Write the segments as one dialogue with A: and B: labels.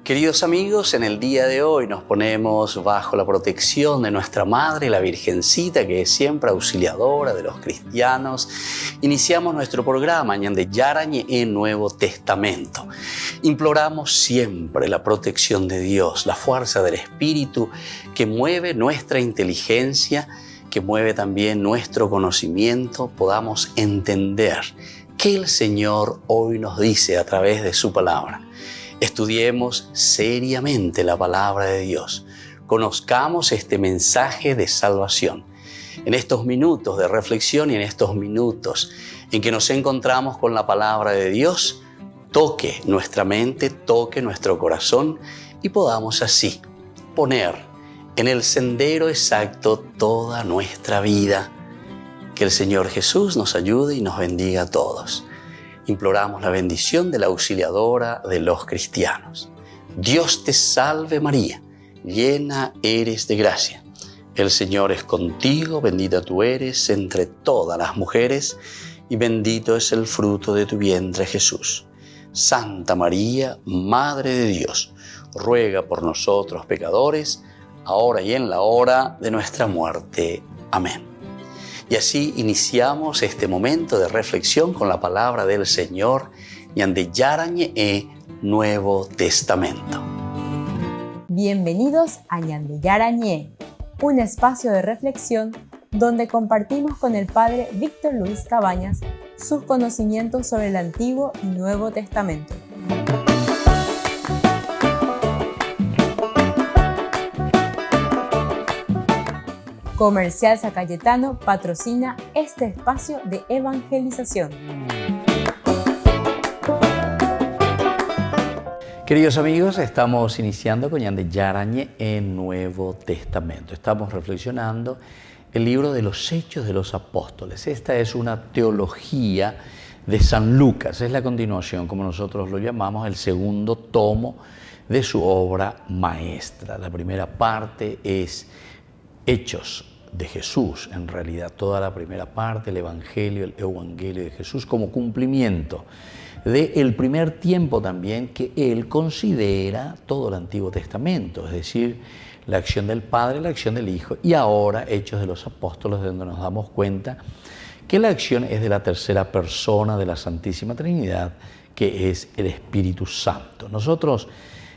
A: Queridos amigos, en el día de hoy nos ponemos bajo la protección de nuestra Madre, la Virgencita, que es siempre auxiliadora de los cristianos. Iniciamos nuestro programa Ñande Yarañe en Nuevo Testamento. Imploramos siempre la protección de Dios, la fuerza del Espíritu que mueve nuestra inteligencia, que mueve también nuestro conocimiento, podamos entender qué el Señor hoy nos dice a través de su palabra. Estudiemos seriamente la palabra de Dios. Conozcamos este mensaje de salvación. En estos minutos de reflexión y en estos minutos en que nos encontramos con la palabra de Dios, toque nuestra mente, toque nuestro corazón y podamos así poner en el sendero exacto toda nuestra vida. Que el Señor Jesús nos ayude y nos bendiga a todos. Imploramos la bendición de la auxiliadora de los cristianos. Dios te salve María, llena eres de gracia. El Señor es contigo, bendita tú eres entre todas las mujeres y bendito es el fruto de tu vientre Jesús. Santa María, Madre de Dios, ruega por nosotros pecadores, ahora y en la hora de nuestra muerte. Amén. Y así iniciamos este momento de reflexión con la palabra del Señor, Ñande Yarañe Nuevo Testamento.
B: Bienvenidos a Ñande Yarañe, un espacio de reflexión donde compartimos con el Padre Víctor Luis Cabañas sus conocimientos sobre el Antiguo y Nuevo Testamento. Comercial San Cayetano patrocina este espacio de evangelización.
A: Queridos amigos, estamos iniciando con Ñande Yarañe en Nuevo Testamento. Estamos reflexionando el libro de los Hechos de los Apóstoles. Esta es una teología de San Lucas. Es la continuación, como nosotros lo llamamos, el segundo tomo de su obra maestra. La primera parte es Hechos de Jesús, en realidad toda la primera parte, el Evangelio de Jesús como cumplimiento del primer tiempo también que él considera todo el Antiguo Testamento, es decir, la acción del Padre, la acción del Hijo y ahora Hechos de los Apóstoles, donde nos damos cuenta que la acción es de la tercera persona de la Santísima Trinidad, que es el Espíritu Santo. Nosotros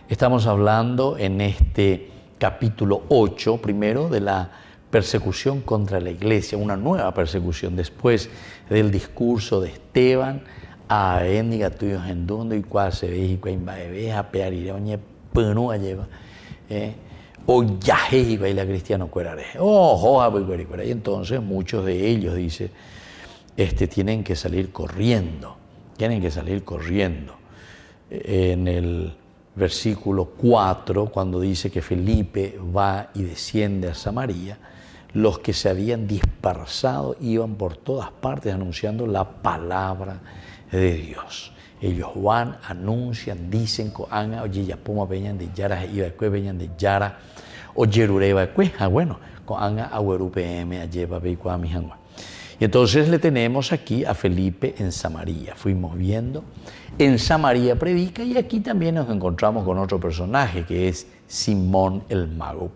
A: estamos hablando en este capítulo 8, primero, de la persecución contra la iglesia, una nueva persecución después del discurso de Esteban, a bendiga tuyos en dundo y cual se ve y cual ve a pear y oñe penu a lleva o yaje y la cristiano cuerare y entonces muchos de ellos dice tienen que salir corriendo en el versículo 4, cuando dice que Felipe va y desciende a Samaria, los que se habían dispersado iban por todas partes anunciando la palabra de Dios. Ellos van, anuncian, dicen, coanga, oye, ya poma peñan de yara, iba cue peñan de yara, o yerureba cue, bueno, coanga, agüeru pm, lleva beicua mi jangua. Y entonces le tenemos aquí a Felipe en Samaria. Fuimos viendo, en Samaria predica y aquí también nos encontramos con otro personaje que es Simón el Mago.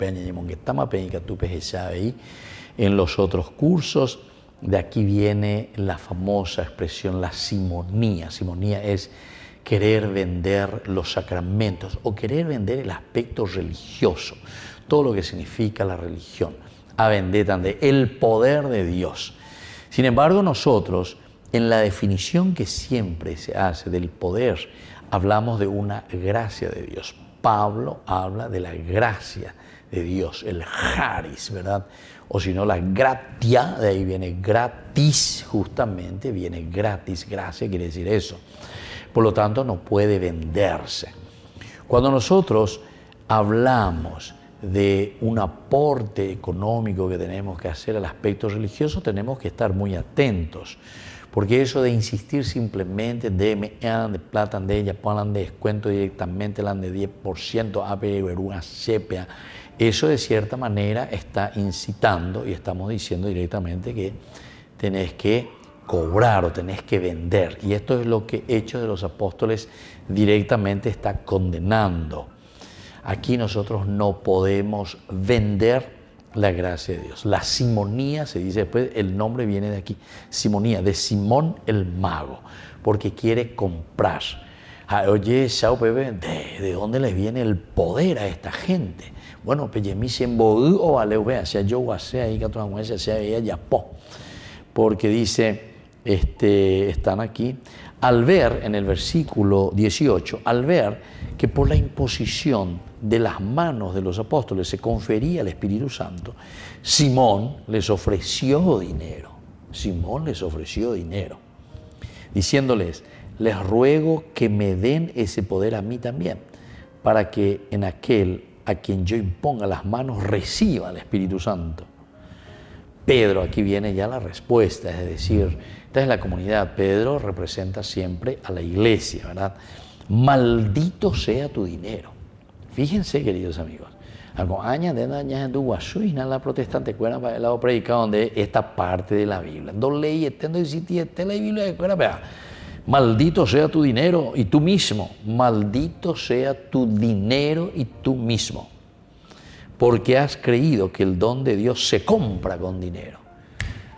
A: En los otros cursos, de aquí viene la famosa expresión la simonía. Simonía es querer vender los sacramentos o querer vender el aspecto religioso, todo lo que significa la religión. A vender también el poder de Dios. Sin embargo, nosotros, en la definición que siempre se hace del poder, hablamos de una gracia de Dios. Pablo habla de la gracia de Dios, el charis, ¿verdad? O si no, la gratia, de ahí viene gratis, justamente, viene gratis, gracia quiere decir eso. Por lo tanto, no puede venderse. Cuando nosotros hablamos de un aporte económico que tenemos que hacer al aspecto religioso, tenemos que estar muy atentos, porque eso de insistir simplemente de plata de ella, pongan de descuento directamente, la de 10%, una CPA, eso de cierta manera está incitando y estamos diciendo directamente que tenés que cobrar o tenés que vender, y esto es lo que Hechos de los Apóstoles directamente está condenando.
C: Aquí nosotros no podemos vender la gracia de Dios. La simonía, se dice después, el nombre viene de aquí, simonía, de Simón el mago, porque quiere comprar. Oye, Sao Pepe, ¿de dónde les viene el poder a esta gente? Bueno, Peyemi siembo o aleu hacia yo guasé ahí que toda mujer sea ella yapó, porque dice, están aquí, al ver en el versículo 18, al ver que por la imposición de las manos de los apóstoles se confería el Espíritu Santo, Simón les ofreció dinero. Simón les ofreció dinero, diciéndoles, les ruego que me den ese poder a mí también, para que en aquel a quien yo imponga las manos reciba el Espíritu Santo. Pedro, aquí viene ya la respuesta, es decir, esta es la comunidad. Pedro representa siempre a la iglesia, ¿verdad? Maldito sea tu dinero. Fíjense, queridos amigos, algo años de años en Duguasuina, la protestante cuera para el lado predicado donde esta parte de la Biblia. Dos leyes, tendo y si la Biblia de cuera, vea. Maldito sea tu dinero y tú mismo. Maldito sea tu dinero y tú mismo. Porque has creído que el don de Dios se compra con dinero.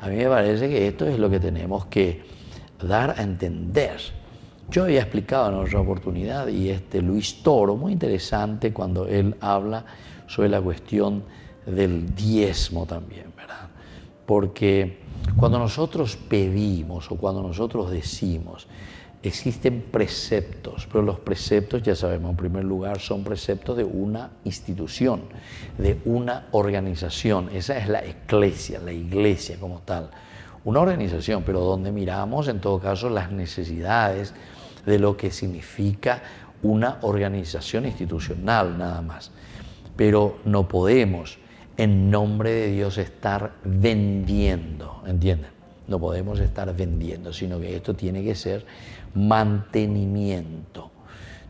C: A mí me parece que esto es lo que tenemos que dar a entender. Yo había explicado en otra oportunidad, y Luis Toro, muy interesante cuando él habla sobre la cuestión del diezmo también, ¿verdad? Porque cuando nosotros pedimos o cuando nosotros decimos, existen preceptos, pero los preceptos, ya sabemos, en primer lugar, son preceptos de una institución, de una organización. Esa es la iglesia como tal. Una organización, pero donde miramos, en todo caso, las necesidades de lo que significa una organización institucional, nada más. Pero no podemos, en nombre de Dios, estar vendiendo, ¿entienden? No podemos estar vendiendo, sino que esto tiene que ser mantenimiento.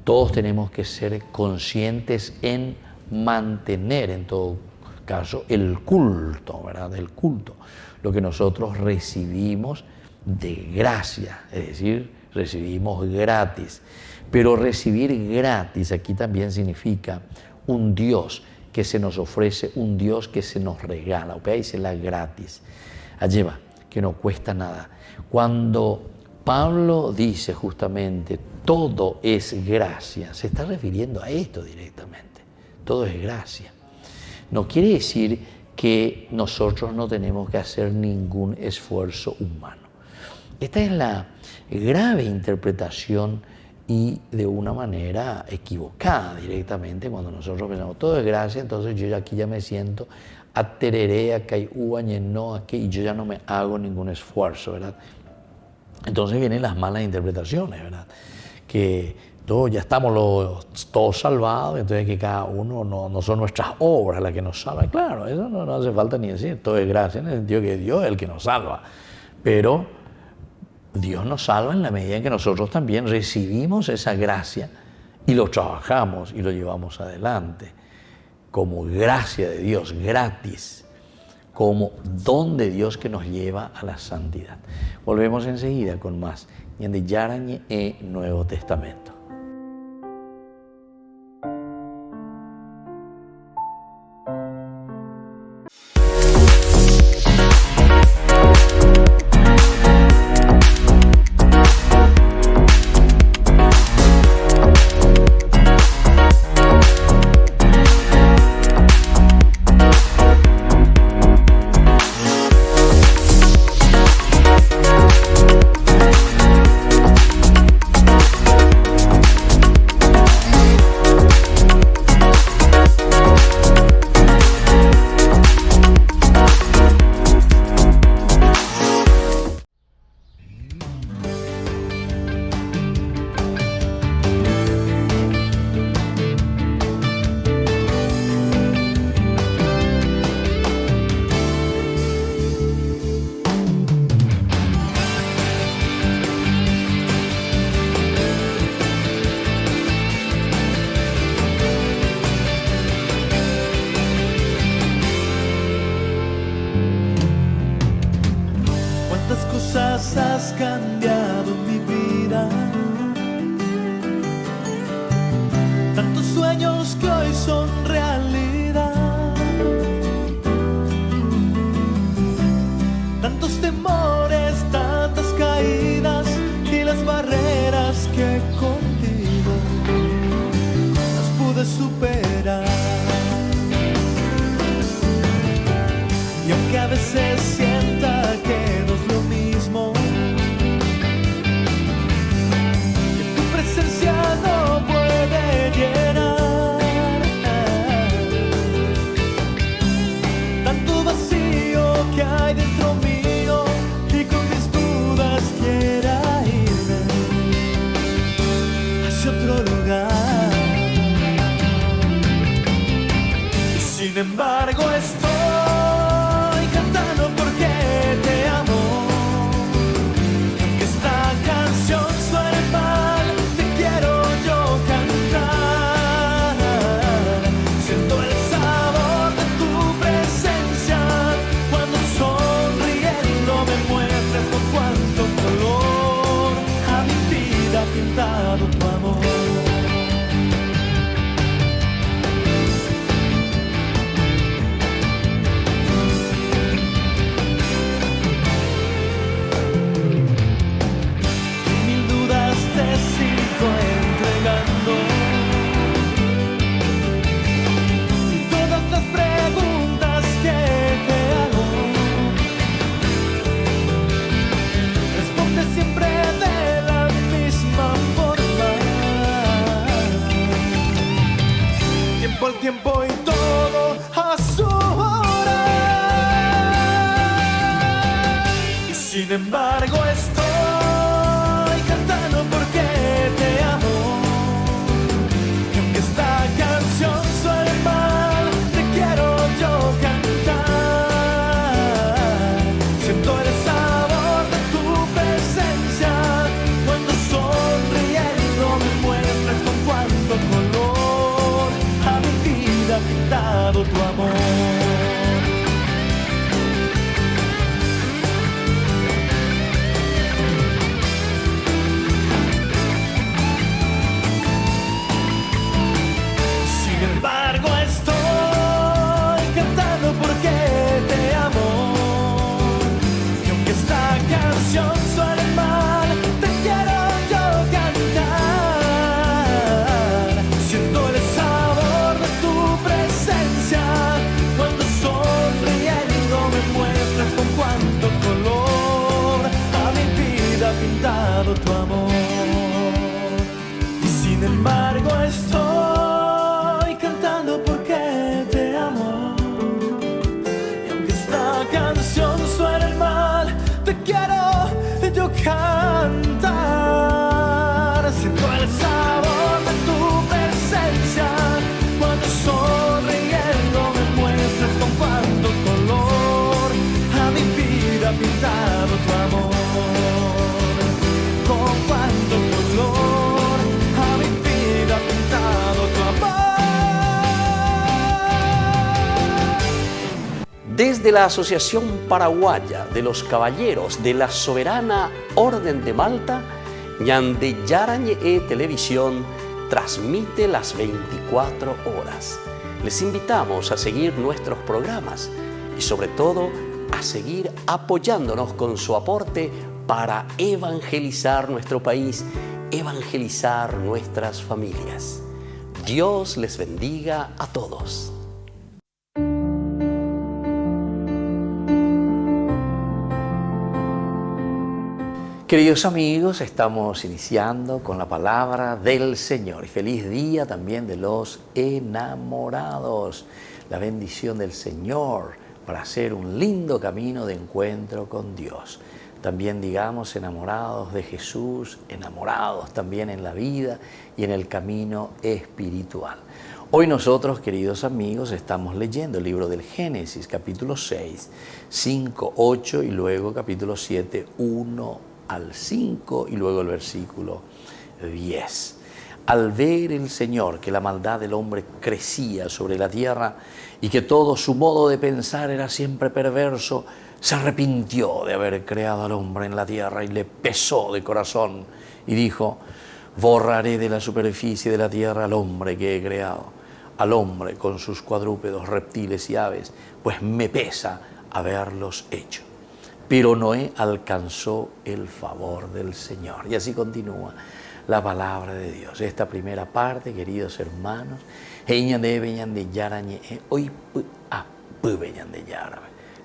C: Todos tenemos que ser conscientes en mantener, en todo caso, el culto, ¿verdad? El culto, lo que nosotros recibimos de gracia, es decir, recibimos gratis. Pero recibir gratis aquí también significa un Dios que se nos ofrece, un Dios que se nos regala, ¿ok? Dice la gratis. Allí va, que no cuesta nada. Cuando Pablo dice justamente todo es gracia, se está refiriendo a esto directamente. Todo es gracia. No quiere decir que nosotros no tenemos que hacer ningún esfuerzo humano. Esta es la grave interpretación y de una manera equivocada directamente cuando nosotros pensamos todo es gracia, entonces yo aquí ya me siento atereré, acá hay no aquí, y yo ya no me hago ningún esfuerzo, ¿verdad? Entonces vienen las malas interpretaciones, ¿verdad? Que todos ya estamos todos salvados, entonces que cada uno no son nuestras obras las que nos salvan. Claro, eso no hace falta ni decir, todo es gracia en el sentido que Dios es el que nos salva, pero Dios nos salva en la medida en que nosotros también recibimos esa gracia y lo trabajamos y lo llevamos adelante como gracia de Dios, gratis, como don de Dios que nos lleva a la santidad. Volvemos enseguida con más de Yarañe e Nuevo Testamento.
D: sueños que hoy son realidad, tantos temores, tantas caídas y las barreras que contigo las pude superar. Y aunque a veces sienta que no es lo mismo, que tu presencia no puede llenar tanto vacío que hay dentro mío, y con mis dudas quiera irme hacia otro lugar. Y sin embargo estoy porque te amo, y aunque esta canción suene mal, te quiero yo cantar. Siento el sabor de tu presencia cuando sonriendo me muestras con cuánto color a mi vida pintado tu amor. Entregando y todas las preguntas que te hago, responde siempre de la misma forma. Tiempo al tiempo y todo a su hora. Y sin embargo estoy cantando porque te amo, y aunque esta canción suene mal, te quiero yo cantar. Siento el sabor de tu presencia cuando sonriendo me muestras con cuánto color a mi vida pintado tu amor. Porque te amo, y aunque esta canción suene mal, te quiero yo cantar. Siento el sabor de tu presencia cuando sonriendo me muestras con cuánto color a mi vida pintado tu amor. Y sin embargo estoy cantando porque te amo. Canción suena mal, te quiero yo cantar. Siento el sabor de tu presencia cuando sonriendo me muestras con cuánto color a mi vida pintado tu amor. Con cuánto color a mi vida pintado tu amor.
A: Desde la Asociación Paraguaya de los Caballeros de la Soberana Orden de Malta, Ñande Yarañe Televisión transmite las 24 horas. Les invitamos a seguir nuestros programas y sobre todo a seguir apoyándonos con su aporte para evangelizar nuestro país, evangelizar nuestras familias. Dios les bendiga a todos. Queridos amigos, estamos iniciando con la palabra del Señor. Y feliz día también de los enamorados. La bendición del Señor para hacer un lindo camino de encuentro con Dios. También digamos enamorados de Jesús, enamorados también en la vida y en el camino espiritual. Hoy nosotros, queridos amigos, estamos leyendo el libro del Génesis, capítulo 6, 5, 8 y luego capítulo 7, 1 al 5 y luego el versículo 10. Al ver el Señor que la maldad del hombre crecía sobre la tierra y que todo su modo de pensar era siempre perverso, se arrepintió de haber creado al hombre en la tierra y le pesó de corazón y dijo: borraré de la superficie de la tierra al hombre que he creado,
C: al hombre con sus cuadrúpedos, reptiles y aves, pues me pesa haberlos hecho. Pero Noé alcanzó el favor del Señor. Y así continúa la palabra de Dios. Esta primera parte, queridos hermanos,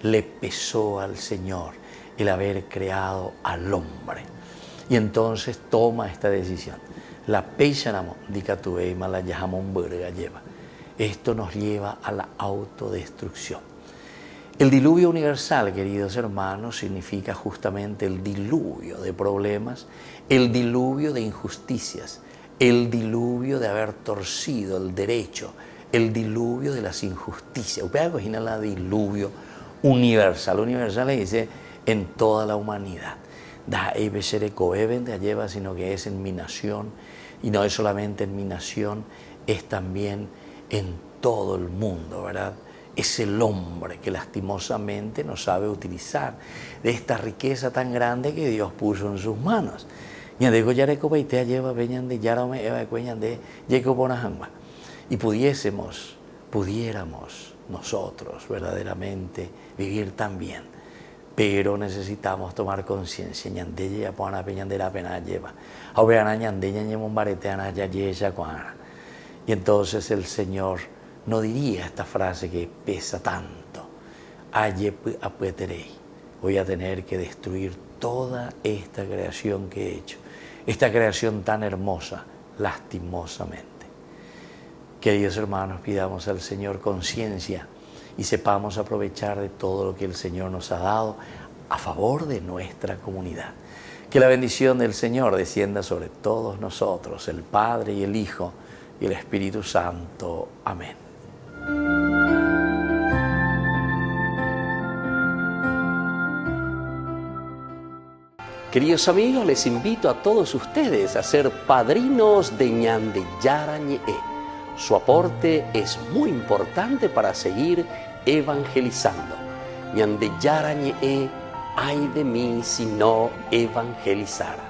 C: le pesó al Señor el haber creado al hombre. Y entonces toma esta decisión. La pesanamo dicatueima la yajamon burga lleva. Esto nos lleva a la autodestrucción. El diluvio universal, queridos hermanos, significa justamente el diluvio de problemas, el diluvio de injusticias, el diluvio de haber torcido el derecho, el diluvio de las injusticias. Usted imagina el diluvio universal. Universal le dice en toda la humanidad. Da lleva, sino que es en mi nación, y no es solamente en mi nación, es también en todo el mundo, ¿verdad? Es el hombre que lastimosamente no sabe utilizar de esta riqueza tan grande que Dios puso en sus manos. Y pudiéramos nosotros verdaderamente vivir tan bien, pero necesitamos tomar conciencia. Y entonces el Señor no diría esta frase que pesa tanto. Voy a tener que destruir toda esta creación que he hecho, esta creación tan hermosa, lastimosamente. Queridos hermanos, pidamos al Señor conciencia y sepamos aprovechar de todo lo que el Señor nos ha dado a favor de nuestra comunidad. Que la bendición del Señor descienda sobre todos nosotros, el Padre y el Hijo y el Espíritu Santo. Amén.
A: Queridos amigos, les invito a todos ustedes a ser padrinos de Ñande Yarañe. Su aporte es muy importante para seguir evangelizando. Ñande Yarañe, ay de mí si no evangelizara.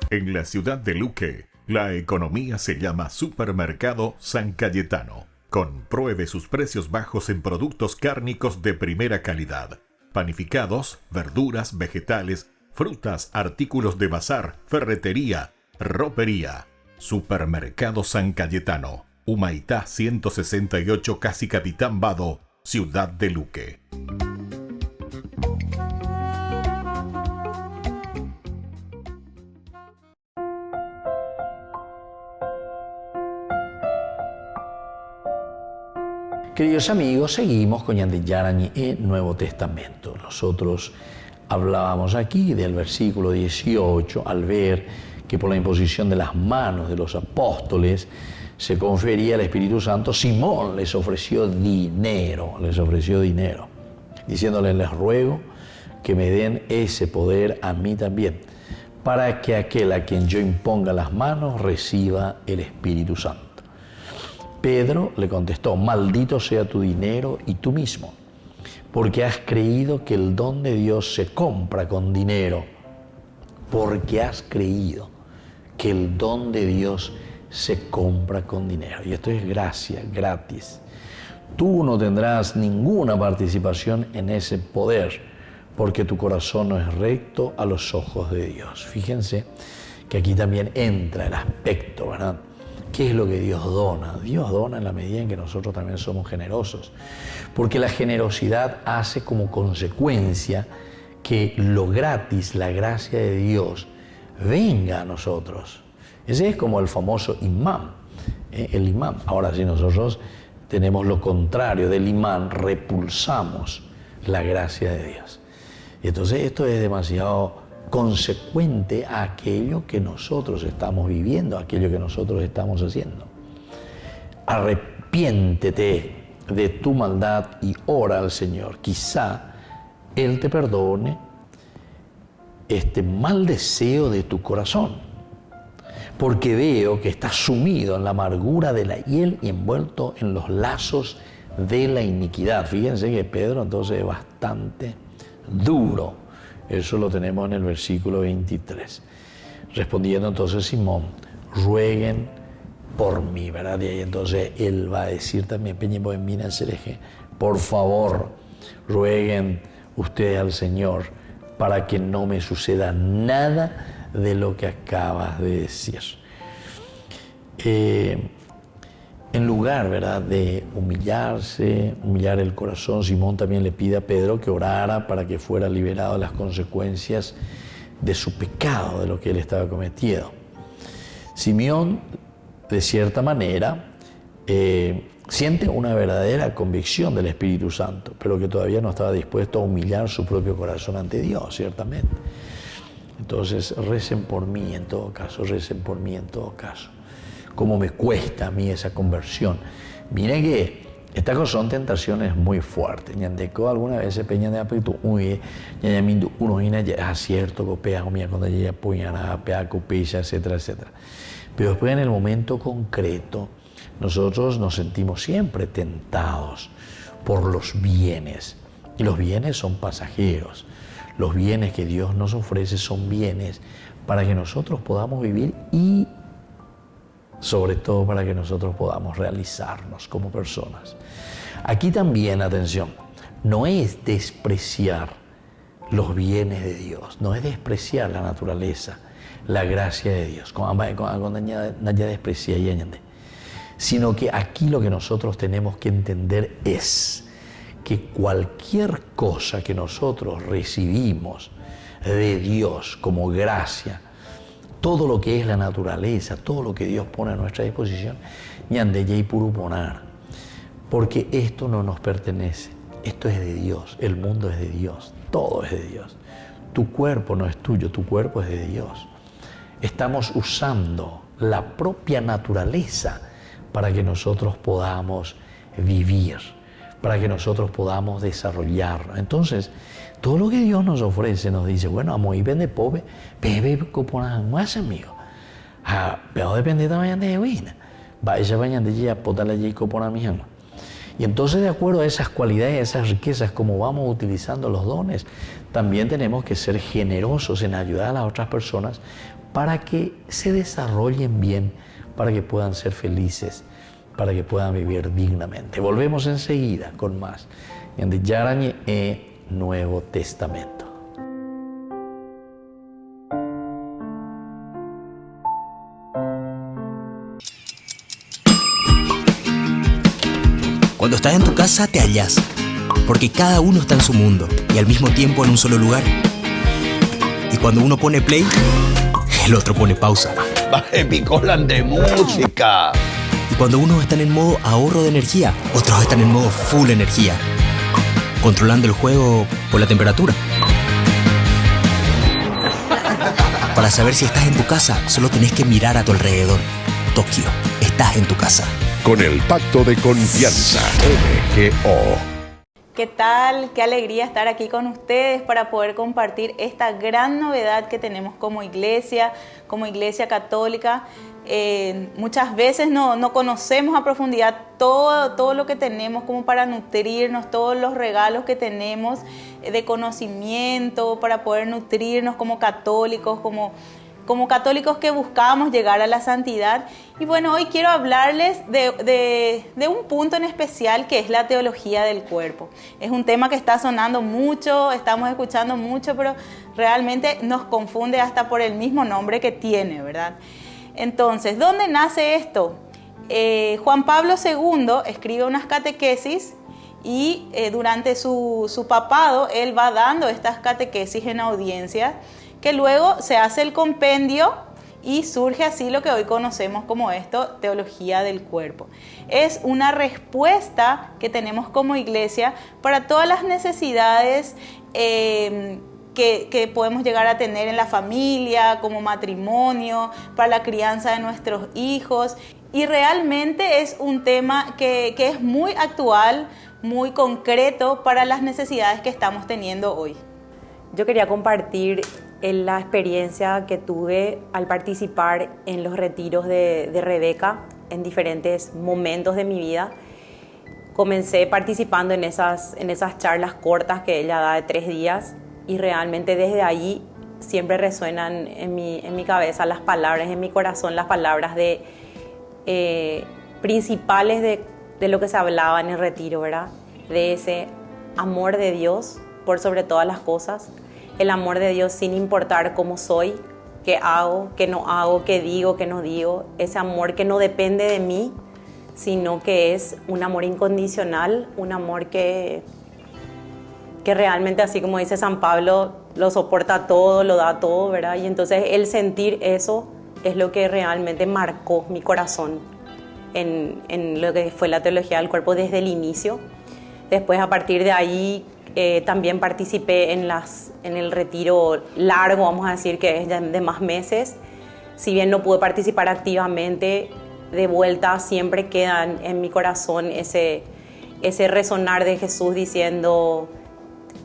E: En la ciudad de Luque, la economía se llama Supermercado San Cayetano. Compruebe sus precios bajos en productos cárnicos de primera calidad. Panificados, verduras, vegetales, frutas, artículos de bazar, ferretería, ropería. Supermercado San Cayetano, Humaitá 168, Casi Capitán Vado, Ciudad de Luque.
C: Queridos amigos, seguimos con Ñande Yarañe, Nuevo Testamento. Nosotros hablábamos aquí del versículo 18, al ver que por la imposición de las manos de los apóstoles se confería el Espíritu Santo. Simón les ofreció dinero, diciéndoles: les ruego que me den ese poder a mí también, para que aquel a quien yo imponga las manos reciba el Espíritu Santo. Pedro le contestó: maldito sea tu dinero y tú mismo, porque has creído que el don de Dios se compra con dinero. Porque has creído que el don de Dios se compra con dinero. Y esto es gracia, gratis. Tú no tendrás ninguna participación en ese poder, porque tu corazón no es recto a los ojos de Dios. Fíjense que aquí también entra el aspecto, ¿verdad? ¿Qué es lo que Dios dona? Dios dona en la medida en que nosotros también somos generosos. Porque la generosidad hace como consecuencia que lo gratis, la gracia de Dios, venga a nosotros. Ese es como el famoso imán, el imán. Ahora, si nosotros tenemos lo contrario del imán, repulsamos la gracia de Dios. Y entonces esto es demasiado consecuente a aquello que nosotros estamos viviendo, a aquello que nosotros estamos haciendo. Arrepiéntete de tu maldad y ora al Señor. Quizá Él te perdone este mal deseo de tu corazón, porque veo que estás sumido en la amargura de la hiel y envuelto en los lazos de la iniquidad. Fíjense que Pedro entonces es bastante duro. Eso lo tenemos en el versículo 23. Respondiendo entonces Simón, rueguen por mí, ¿verdad? Y ahí entonces él va a decir también, Peñembo en Mina Cereje, por favor, rueguen ustedes al Señor para que no me suceda nada de lo que acabas de decir. En lugar, ¿verdad?, de humillarse, humillar el corazón, Simón también le pide a Pedro que orara para que fuera liberado de las consecuencias de su pecado, de lo que él estaba cometiendo. Simeón, de cierta manera, siente una verdadera convicción del Espíritu Santo, pero que todavía no estaba dispuesto a humillar su propio corazón ante Dios, ciertamente. Entonces, recen por mí en todo caso, recen por mí en todo caso. Cómo me cuesta a mí esa conversión. Mire que estas cosas son tentaciones muy fuertes. Ñandeco alguna vez se peñan de apeto, uno es acierto, copea, cuando ella puñara, pea, copilla, etcétera, etcétera. Pero después en el momento concreto, nosotros nos sentimos siempre tentados por los bienes. Y los bienes son pasajeros. Los bienes que Dios nos ofrece son bienes para que nosotros podamos vivir y sobre todo para que nosotros podamos realizarnos como personas. Aquí también, atención, no es despreciar los bienes de Dios, no es despreciar la naturaleza, la gracia de Dios, sino que aquí lo que nosotros tenemos que entender es que cualquier cosa que nosotros recibimos de Dios como gracia, todo lo que es la naturaleza, todo lo que Dios pone a nuestra disposición, ñandeye y puruponar, porque esto no nos pertenece, esto es de Dios, el mundo es de Dios, todo es de Dios. Tu cuerpo no es tuyo, tu cuerpo es de Dios. Estamos usando la propia naturaleza para que nosotros podamos vivir, para que nosotros podamos desarrollarnos. Entonces, todo lo que Dios nos ofrece nos dice, bueno, amo y vende pobre, bebe coponan más amigo. Pero depende también de Wina. Va ella vayan de ella potala y coponan mi alma. Y entonces, de acuerdo a esas cualidades, esas riquezas, como vamos utilizando los dones, también tenemos que ser generosos en ayudar a las otras personas para que se desarrollen bien, para que puedan ser felices, para que puedan vivir dignamente. Volvemos enseguida con más. En el Yarañe Nuevo Testamento.
F: Cuando estás en tu casa te hallas, porque cada uno está en su mundo y al mismo tiempo en un solo lugar. Y cuando uno pone play, el otro pone pausa.
A: Picolan de música.
F: Y cuando unos están en modo ahorro de energía, otros están en modo full energía, controlando el juego por la temperatura. Para saber si estás en tu casa, solo tenés que mirar a tu alrededor. Tokio, estás en tu casa.
G: Con el Pacto de Confianza, MGO.
H: ¿Qué tal? Qué alegría estar aquí con ustedes para poder compartir esta gran novedad que tenemos como iglesia católica. Muchas veces no conocemos a profundidad todo lo que tenemos como para nutrirnos, todos los regalos que tenemos de conocimiento para poder nutrirnos como católicos, como católicos que buscamos llegar a la santidad. Y bueno, hoy quiero hablarles de un punto en especial que es la teología del cuerpo. Es un tema que está sonando mucho, estamos escuchando mucho, pero realmente nos confunde hasta por el mismo nombre que tiene, ¿verdad? Entonces, ¿dónde nace esto? Juan Pablo II escribe unas catequesis y durante su papado él va dando estas catequesis en audiencias, que luego se hace el compendio y surge así lo que hoy conocemos como teología del cuerpo. Es una respuesta que tenemos como iglesia para todas las necesidades que podemos llegar a tener en la familia, como matrimonio, para la crianza de nuestros hijos. Y realmente es un tema que es muy actual, muy concreto para las necesidades que estamos teniendo hoy.
I: Yo quería compartir la experiencia que tuve al participar en los retiros de Rebeca en diferentes momentos de mi vida. Comencé participando en esas charlas cortas que ella da de 3 días y realmente desde ahí siempre resuenan en mi cabeza las palabras, en mi corazón las palabras principales de lo que se hablaba en el retiro, ¿verdad? De ese amor de Dios por sobre todas las cosas, el amor de Dios sin importar cómo soy, qué hago, qué no hago, qué digo, qué no digo, ese amor que no depende de mí, sino que es un amor incondicional, un amor que realmente, así como dice San Pablo, lo soporta todo, lo da todo, ¿verdad? Y entonces el sentir eso es lo que realmente marcó mi corazón en lo que fue la teología del cuerpo desde el inicio. Después, a partir de ahí, también participé en el retiro largo, vamos a decir, que es de más meses. Si bien no pude participar activamente, de vuelta siempre queda en mi corazón ese resonar de Jesús diciendo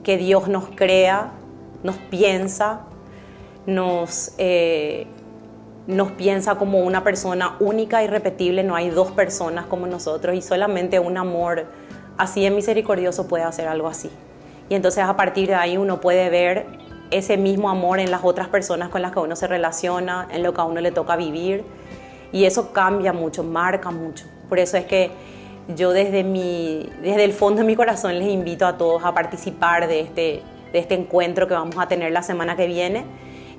I: que Dios nos crea, nos piensa, nos piensa como una persona única y irrepetible. No hay dos personas como nosotros y solamente un amor así de misericordioso puede hacer algo así. Y entonces a partir de ahí uno puede ver ese mismo amor en las otras personas con las que uno se relaciona, en lo que a uno le toca vivir. Y eso cambia mucho, marca mucho. Por eso es que yo desde el fondo de mi corazón les invito a todos a participar de este encuentro que vamos a tener la semana que viene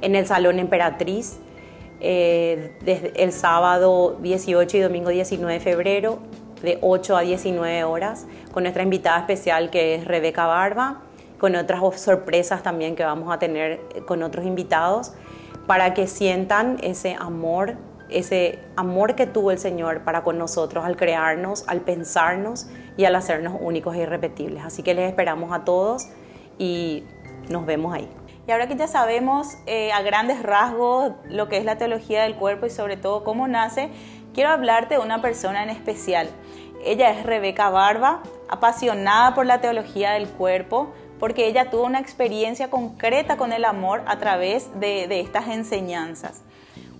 I: en el Salón Emperatriz, desde el sábado 18 y domingo 19 de febrero, de 8 a 19 horas, con nuestra invitada especial que es Rebeca Barba, con otras sorpresas también que vamos a tener con otros invitados, para que sientan ese amor que tuvo el Señor para con nosotros al crearnos, al pensarnos y al hacernos únicos e irrepetibles. Así que les esperamos a todos y nos vemos ahí.
H: Y ahora que ya sabemos a grandes rasgos lo que es la teología del cuerpo y sobre todo cómo nace, quiero hablarte de una persona en especial. Ella es Rebeca Barba, apasionada por la teología del cuerpo, porque ella tuvo una experiencia concreta con el amor a través de estas enseñanzas.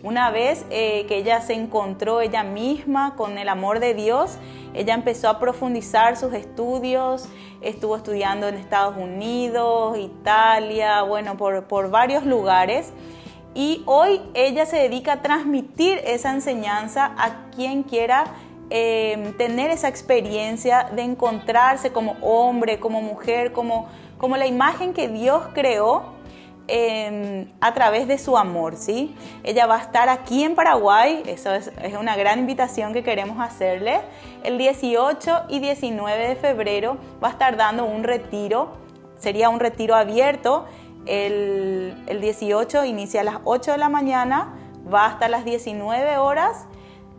H: Una vez que ella se encontró ella misma con el amor de Dios, ella empezó a profundizar sus estudios, estuvo estudiando en Estados Unidos, Italia, bueno, por varios lugares. Y hoy ella se dedica a transmitir esa enseñanza a quien quiera tener esa experiencia de encontrarse como hombre, como mujer, como la imagen que Dios creó a través de su amor, ¿sí? Ella va a estar aquí en Paraguay, eso es una gran invitación que queremos hacerle. El 18 y 19 de febrero va a estar dando un retiro, sería un retiro abierto. El 18 inicia a las 8 de la mañana, va hasta las 19 horas.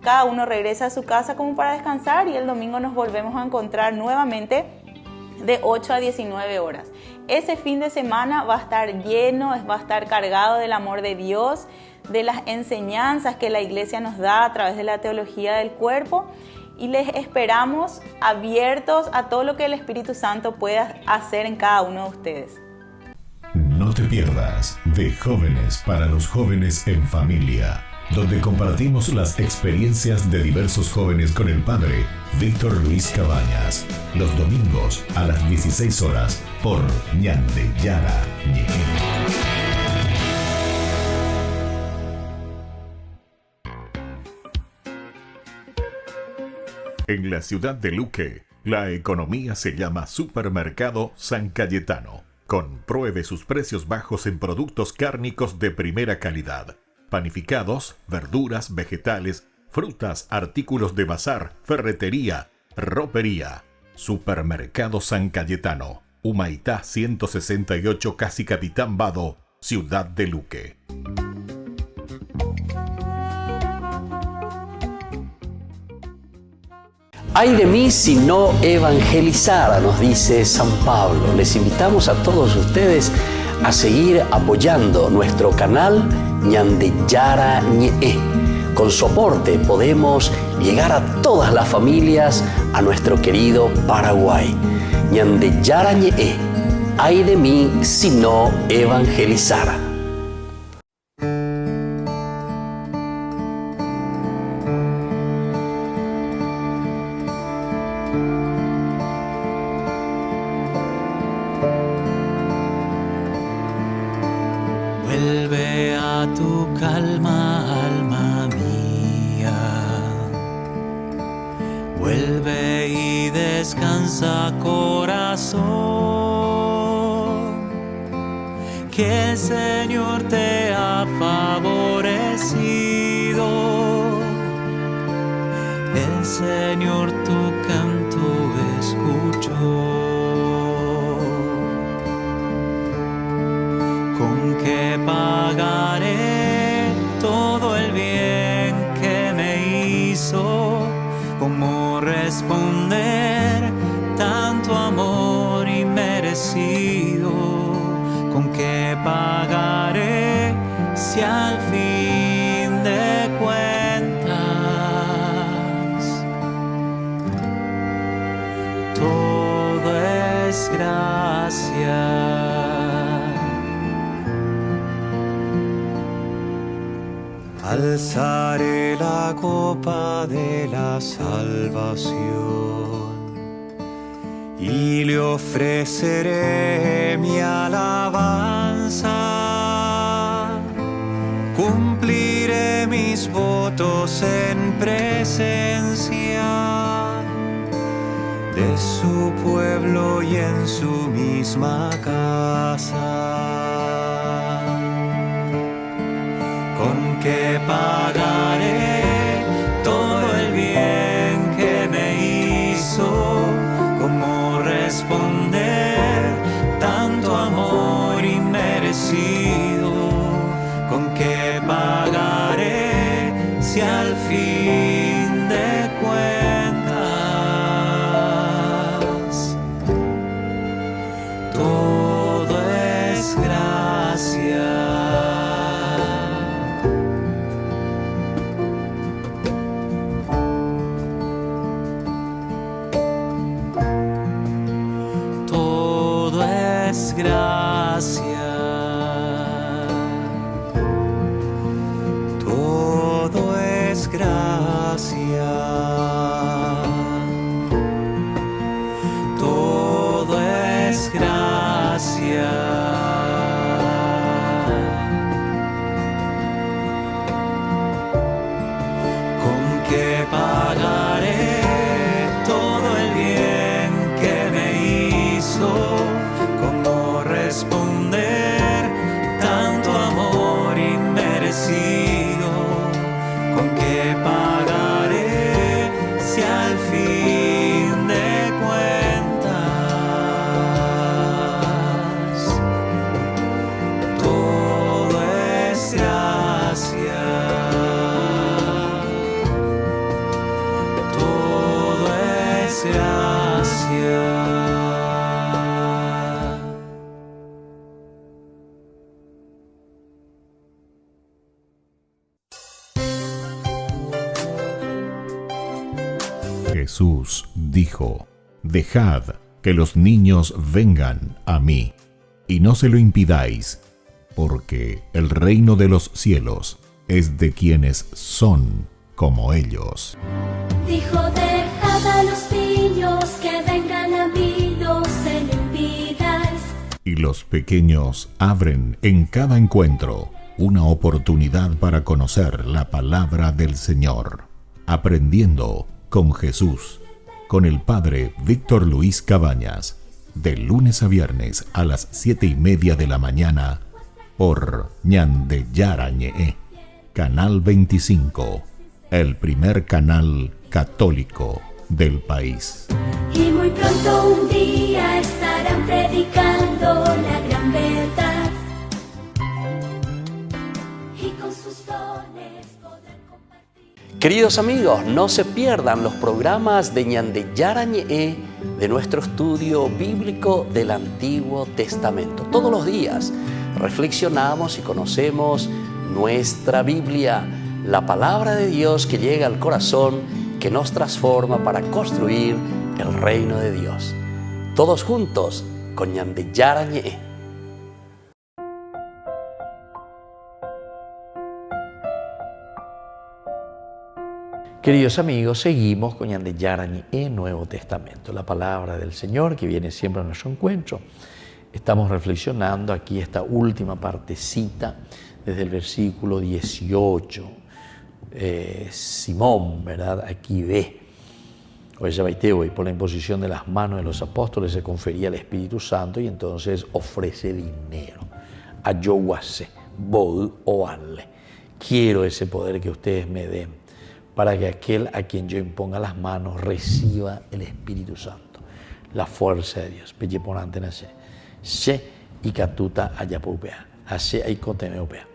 H: Cada uno regresa a su casa como para descansar y el domingo nos volvemos a encontrar nuevamente de 8 a 19 horas. Ese fin de semana va a estar lleno, va a estar cargado del amor de Dios, de las enseñanzas que la Iglesia nos da a través de la teología del cuerpo, y les esperamos abiertos a todo lo que el Espíritu Santo pueda hacer en cada uno de ustedes.
E: No te pierdas de Jóvenes para los Jóvenes en Familia, donde compartimos las experiencias de diversos jóvenes con el Padre Víctor Luis Cabañas, los domingos a las 16 horas por Ñande Yara Ñeje. En la ciudad de Luque, la economía se llama Supermercado San Cayetano. Compruebe sus precios bajos en productos cárnicos de primera calidad. Panificados, verduras, vegetales, frutas, artículos de bazar, ferretería, ropería. Supermercado San Cayetano, Humaitá 168, Casi Capitán Vado, Ciudad de Luque.
A: Ay de mí si no evangelizara, nos dice San Pablo. Les invitamos a todos ustedes a seguir apoyando nuestro canal Ñande Yara Ñe. Con su aporte podemos llegar a todas las familias a nuestro querido Paraguay. Ñande Yara Ñe. Ay de mí si no evangelizara.
F: Vuelve
D: Vuelve y descansa, corazón, que el Señor te ha favorecido. El Señor tu canto escuchó. ¿Con qué pagaré todo el bien que me hizo? ¿Cómo responder tanto amor inmerecido? ¿Con qué pagaré si al fin de cuentas todo es gracia? Alzaré la copa de la salvación y le ofreceré mi alabanza. Cumpliré mis votos en presencia de su pueblo y en su misma casa. ¿Con qué pagaré todo el bien que me hizo? ¿Cómo responder tanto amor inmerecido? ¿Con qué pagaré si al fin de cuentas todo es gracia? Gracia, todo es gracia, todo es gracia. ¿Con qué pagaré todo el bien que me hizo? ¿Cómo responder tanto amor inmerecido? ¿Con qué pagaré si al fin de cuentas todo es gracia? Todo es gracia.
E: Jesús dijo: Dejad que los niños vengan a mí, y no se lo impidáis, porque el reino de los cielos es de quienes son como ellos.
J: Dijo: dejad a los niños que vengan a mí, no se lo impidáis.
E: Y los pequeños abren en cada encuentro una oportunidad para conocer la palabra del Señor, aprendiendo con Jesús, con el Padre Víctor Luis Cabañas, de lunes a viernes a las 7:30 de la mañana, por Ñande Yarañe, Canal 25, el primer canal católico del país.
J: Y muy pronto un día estarán predicando la gran verdad, y con sus dones podrán compartir.
A: Queridos amigos, no se pierdan los programas de Ñande Yarañe, de nuestro estudio bíblico del Antiguo Testamento. Todos los días reflexionamos y conocemos nuestra Biblia, la palabra de Dios que llega al corazón, que nos transforma para construir el reino de Dios. Todos juntos con Ñande Yarañe.
C: Queridos amigos, seguimos con Ñande Yarañe en Nuevo Testamento, la palabra del Señor que viene siempre a nuestro encuentro. Estamos reflexionando aquí esta última partecita desde el versículo 18. Simón, ¿verdad? Aquí ve. y por la imposición de las manos de los apóstoles se confería el Espíritu Santo y entonces ofrece dinero. Ayowase, bod o vale. Quiero ese poder que ustedes me den para que aquel a quien yo imponga las manos reciba el Espíritu Santo, la fuerza de Dios. Pelleponante nace. Se y catuta ayapupea. Hace ahí cotemeopea.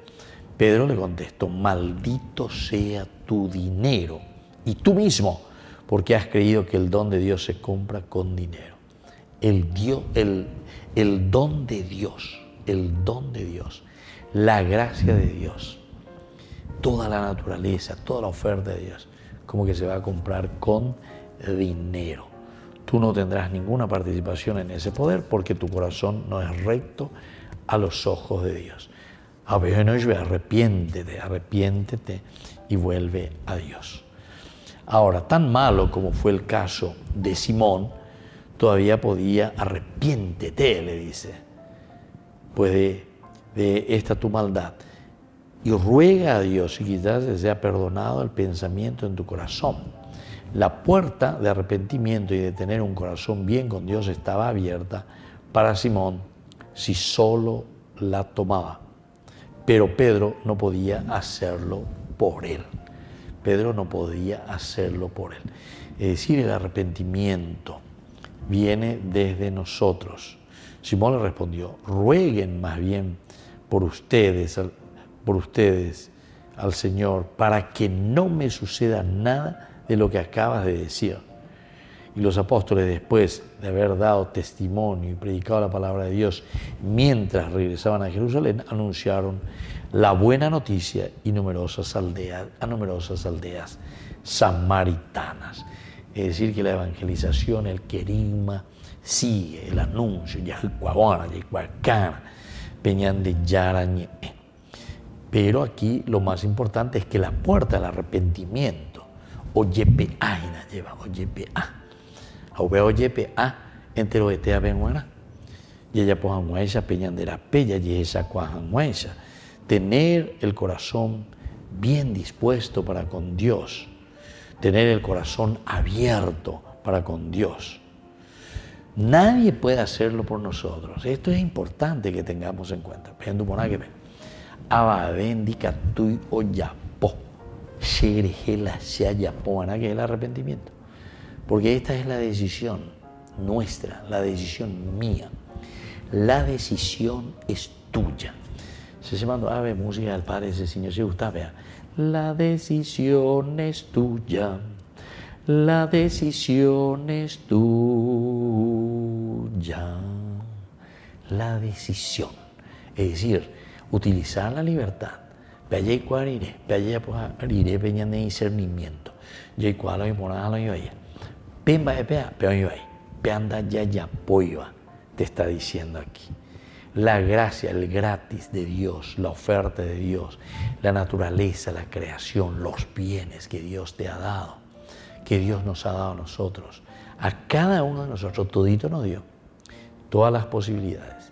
C: Pedro le contestó: maldito sea tu dinero y tú mismo, porque has creído que el don de Dios se compra con dinero. El don de Dios, la gracia de Dios, toda la naturaleza, toda la oferta de Dios, como que se va a comprar con dinero. Tú no tendrás ninguna participación en ese poder porque tu corazón no es recto a los ojos de Dios. Arrepiéntete y vuelve a Dios. Ahora, tan malo como fue el caso de Simón, todavía podía, arrepiéntete, le dice, pues de esta tu maldad, y ruega a Dios y quizás te sea perdonado el pensamiento en tu corazón. La puerta de arrepentimiento y de tener un corazón bien con Dios estaba abierta para Simón si solo la tomaba. Pero Pedro no podía hacerlo por él. Pedro no podía hacerlo por él. Es decir, el arrepentimiento viene desde nosotros. Simón le respondió: rueguen más bien por ustedes al Señor para que no me suceda nada de lo que acabas de decir. Y los apóstoles, después de haber dado testimonio y predicado la palabra de Dios, mientras regresaban a Jerusalén, anunciaron la buena noticia a numerosas aldeas samaritanas. Es decir, que la evangelización, el querigma, sigue, el anuncio, pero aquí lo más importante es que la puerta del arrepentimiento, entero etea benguana, y ella pojanguaisha peñandera pella y esa cuajanguaisha. Tener el corazón bien dispuesto para con Dios, tener el corazón abierto para con Dios. Nadie puede hacerlo por nosotros. Esto es importante que tengamos en cuenta. Que es el arrepentimiento. Porque esta es la decisión nuestra, la decisión mía. La decisión es tuya. Se llama ave música del Padre ese Señor, si gusta, vea. La decisión es tuya. La decisión es tuya. La decisión. Es decir, utilizar la libertad. Peña y cuarire, peña y peña de discernimiento. Yo y cuál y ponalo y vaya. Pemba de pea, peón y vaya. Peanda ya poiva, te está diciendo aquí. La gracia, el gratis de Dios, la oferta de Dios, la naturaleza, la creación, los bienes que Dios te ha dado, que Dios nos ha dado a nosotros. A cada uno de nosotros, todito nos dio todas las posibilidades.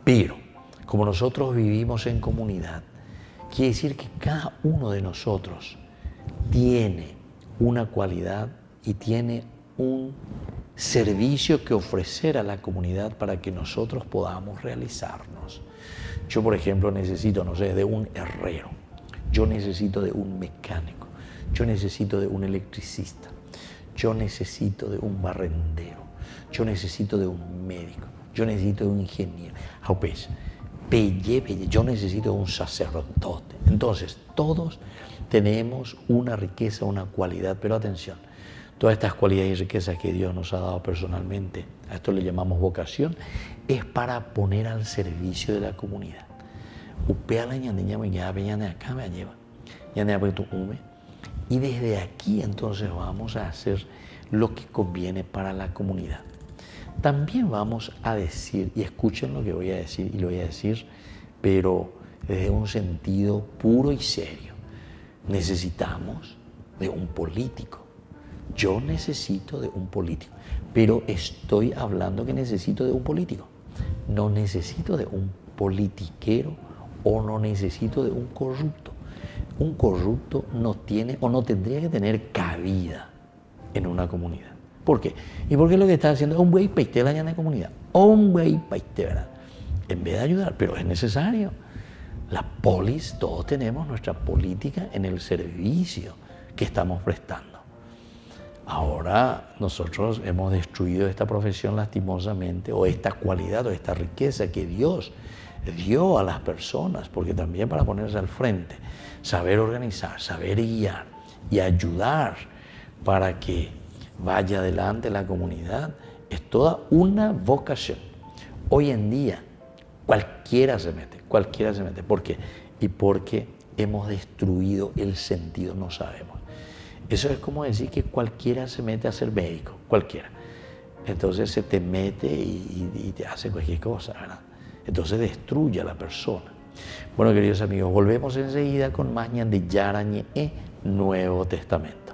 C: Pero, como nosotros vivimos en comunidad, quiere decir que cada uno de nosotros tiene una cualidad y tiene un servicio que ofrecer a la comunidad para que nosotros podamos realizarnos. Yo, por ejemplo, necesito, de un herrero, yo necesito de un mecánico, yo necesito de un electricista, yo necesito de un barrendero, yo necesito de un médico, yo necesito de un ingeniero, yo necesito de un sacerdote. Entonces, todos tenemos una riqueza, una cualidad, pero atención, todas estas cualidades y riquezas que Dios nos ha dado personalmente, a esto le llamamos vocación, es para poner al servicio de la comunidad. Y desde aquí entonces vamos a hacer lo que conviene para la comunidad. También vamos a decir, y escuchen lo que voy a decir, y lo voy a decir, pero desde un sentido puro y serio. Necesitamos de un político. Yo necesito de un político, pero estoy hablando que necesito de un político. No necesito de un politiquero o no necesito de un corrupto. Un corrupto no tiene o no tendría que tener cabida en una comunidad. ¿Por qué? Y porque lo que está haciendo es un güey peite la llana de comunidad. Un güey peite, ¿verdad? En vez de ayudar, pero es necesario. La polis, todos tenemos nuestra política en el servicio que estamos prestando. Ahora nosotros hemos destruido esta profesión lastimosamente, o esta cualidad o esta riqueza que Dios dio a las personas, porque también para ponerse al frente, saber organizar, saber guiar y ayudar para que vaya adelante la comunidad, es toda una vocación. Hoy en día cualquiera se mete. ¿Por qué? Y porque hemos destruido el sentido, no sabemos. Eso es como decir que cualquiera se mete a ser médico, cualquiera. Entonces se te mete y te hace cualquier cosa, ¿verdad? Entonces destruye a la persona. Bueno, queridos amigos, volvemos enseguida con más de Yarañe Nuevo Testamento.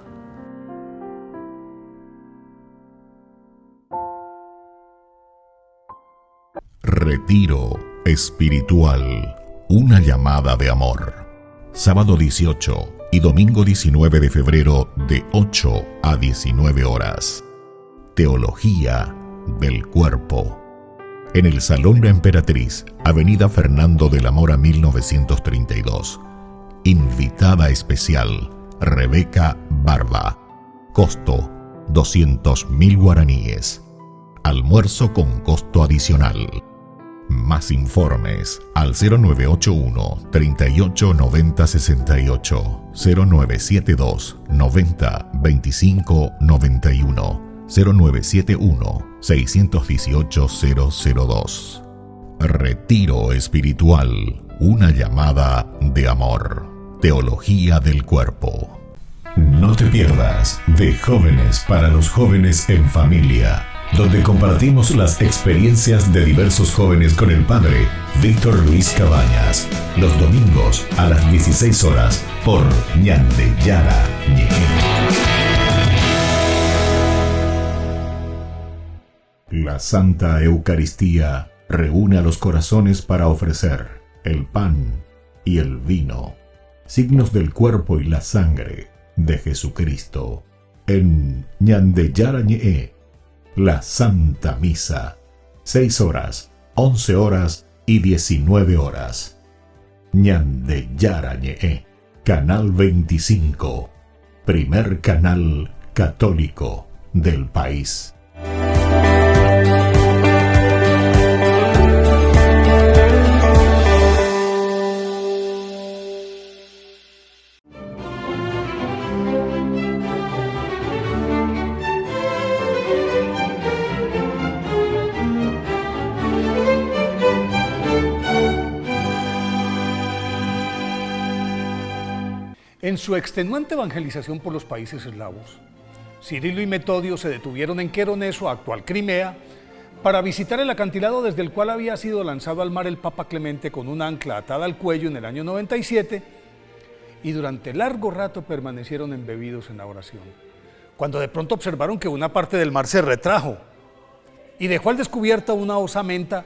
E: Retiro espiritual, una llamada de amor. Sábado 18 y domingo 19 de febrero de 8 a 19 horas. Teología del cuerpo. En el Salón La Emperatriz, Avenida Fernando de la Mora 1932. Invitada especial, Rebeca Barba. Costo, 200.000 guaraníes. Almuerzo con costo adicional. Más informes al 0981 38 90 68, 0972 90 25 91, 0971 618 002. Retiro espiritual, una llamada de amor. Teología del cuerpo. No te pierdas de Jóvenes para los Jóvenes en Familia, donde compartimos las experiencias de diversos jóvenes con el padre Víctor Luis Cabañas, los domingos a las 16 horas por Ñande Yara Ñeje. La Santa Eucaristía reúne a los corazones para ofrecer el pan y el vino, signos del cuerpo y la sangre de Jesucristo. En Ñande Yara Ñeje, la Santa Misa, 6 horas, 11 horas y 19 horas. Ñande Yara Ñeje, Canal 25, primer canal católico del país.
K: En su extenuante evangelización por los países eslavos, Cirilo y Metodio se detuvieron en Queroneso, actual Crimea, para visitar el acantilado desde el cual había sido lanzado al mar el Papa Clemente con un ancla atada al cuello en el año 97, y durante largo rato permanecieron embebidos en la oración, cuando de pronto observaron que una parte del mar se retrajo y dejó al descubierto una osamenta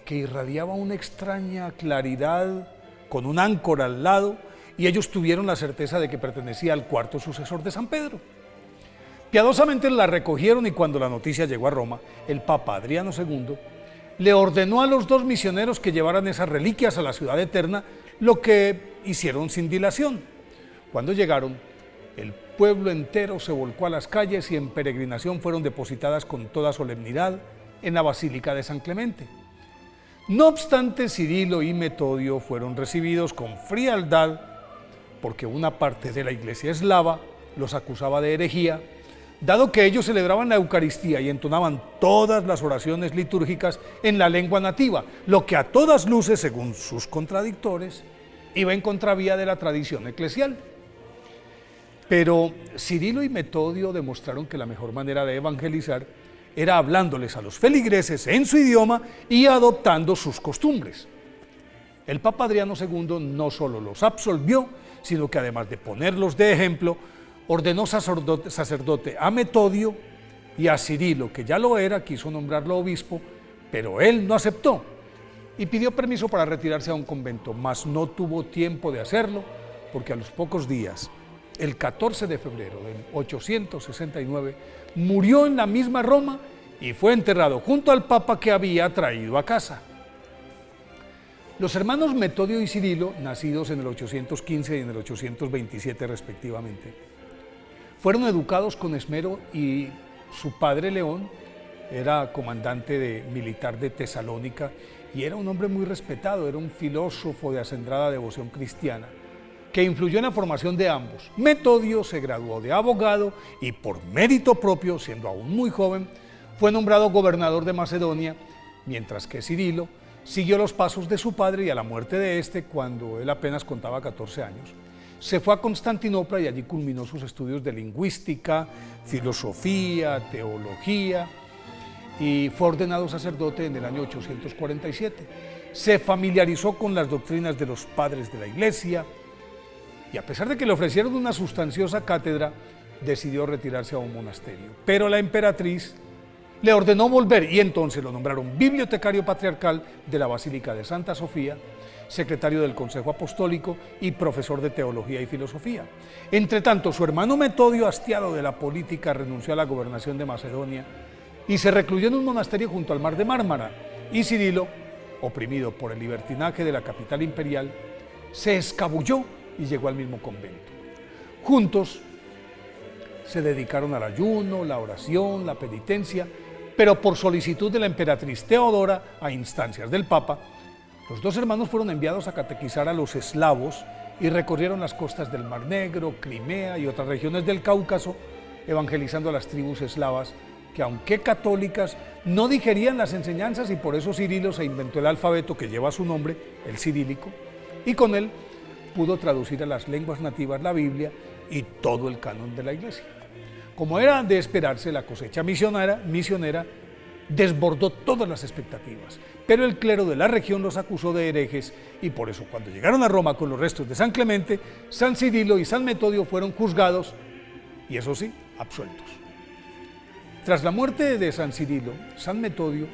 K: que irradiaba una extraña claridad con un áncora al lado, y ellos tuvieron la certeza de que pertenecía al cuarto sucesor de San Pedro. Piadosamente la recogieron, y cuando la noticia llegó a Roma, el Papa Adriano II le ordenó a los dos misioneros que llevaran esas reliquias a la ciudad eterna, lo que hicieron sin dilación. Cuando llegaron, el pueblo entero se volcó a las calles y en peregrinación fueron depositadas con toda solemnidad en la Basílica de San Clemente. No obstante, Cirilo y Metodio fueron recibidos con frialdad porque una parte de la iglesia eslava los acusaba de herejía, dado que ellos celebraban la Eucaristía y entonaban todas las oraciones litúrgicas en la lengua nativa, lo que a todas luces, según sus contradictores, iba en contravía de la tradición eclesial. Pero Cirilo y Metodio demostraron que la mejor manera de evangelizar era hablándoles a los feligreses en su idioma y adoptando sus costumbres. El Papa Adriano II no solo los absolvió, sino que además de ponerlos de ejemplo, ordenó sacerdote a Metodio, y a Cirilo, que ya lo era, quiso nombrarlo obispo, pero él no aceptó y pidió permiso para retirarse a un convento, mas no tuvo tiempo de hacerlo, porque a los pocos días el 14 de febrero del 869, murió en la misma Roma y fue enterrado junto al Papa que había traído a casa. Los hermanos Metodio y Cirilo, nacidos en el 815 y en el 827 respectivamente, fueron educados con esmero y su padre León era comandante militar de Tesalónica y era un hombre muy respetado, era un filósofo de acendrada devoción cristiana que influyó en la formación de ambos. Metodio se graduó de abogado y por mérito propio, siendo aún muy joven, fue nombrado gobernador de Macedonia, mientras que Cirilo siguió los pasos de su padre y a la muerte de este, cuando él apenas contaba 14 años, se fue a Constantinopla y allí culminó sus estudios de lingüística, filosofía, teología y fue ordenado sacerdote en el año 847. Se familiarizó con las doctrinas de los padres de la Iglesia y a pesar de que le ofrecieron una sustanciosa cátedra, decidió retirarse a un monasterio. Pero la emperatriz le ordenó volver y entonces lo nombraron bibliotecario patriarcal de la Basílica de Santa Sofía, secretario del Consejo Apostólico y profesor de teología y filosofía. Entretanto, su hermano Metodio, hastiado de la política, renunció a la gobernación de Macedonia y se recluyó en un monasterio junto al mar de Mármara, y Cirilo, oprimido por el libertinaje de la capital imperial, se escabulló y llegó al mismo convento. Juntos se dedicaron al ayuno, la oración, la penitencia, pero por solicitud de la emperatriz Teodora, a instancias del Papa, los dos hermanos fueron enviados a catequizar a los eslavos y recorrieron las costas del Mar Negro, Crimea y otras regiones del Cáucaso, evangelizando a las tribus eslavas que, aunque católicas, no digerían las enseñanzas, y por eso Cirilo se inventó el alfabeto que lleva su nombre, el cirílico, y con él pudo traducir a las lenguas nativas la Biblia y todo el canon de la Iglesia. Como era de esperarse, la cosecha misionera desbordó todas las expectativas, pero el clero de la región los acusó de herejes y por eso, cuando llegaron a Roma con los restos de San Clemente, San Cirilo y San Metodio fueron juzgados y, eso sí, absueltos. Tras la muerte de San Cirilo, San Metodio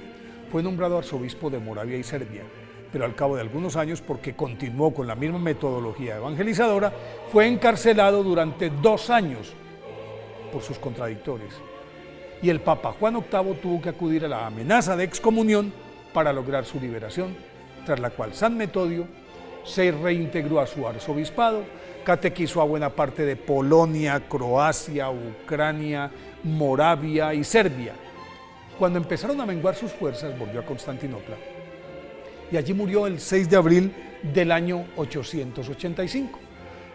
K: fue nombrado arzobispo de Moravia y Serbia, pero al cabo de algunos años, porque continuó con la misma metodología evangelizadora, fue encarcelado durante 2 años por sus contradictores. Y el Papa Juan VIII tuvo que acudir a la amenaza de excomunión para lograr su liberación, tras la cual San Metodio se reintegró a su arzobispado, catequizó a buena parte de Polonia, Croacia, Ucrania, Moravia y Serbia. Cuando empezaron a menguar sus fuerzas, volvió a Constantinopla y allí murió el 6 de abril del año 885.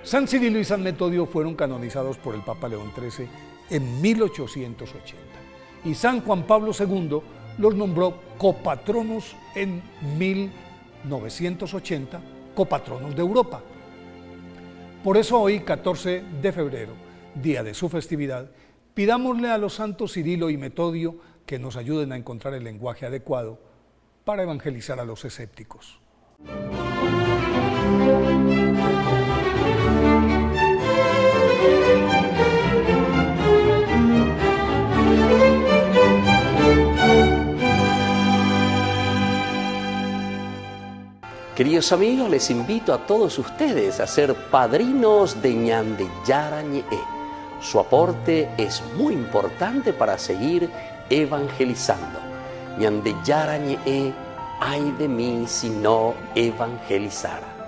K: San Cirilo y San Metodio fueron canonizados por el Papa León XIII en 1880 y San Juan Pablo II los nombró copatronos en 1980, copatronos de Europa. Por eso hoy, 14 de febrero, día de su festividad, pidámosle a los santos Cirilo y Metodio que nos ayuden a encontrar el lenguaje adecuado para evangelizar a los escépticos.
A: Queridos amigos, les invito a todos ustedes a ser padrinos de Ñande Yara Ñe'e. Su aporte es muy importante para seguir evangelizando. Ñande Yara Ñe'e, ay de mí si no evangelizara.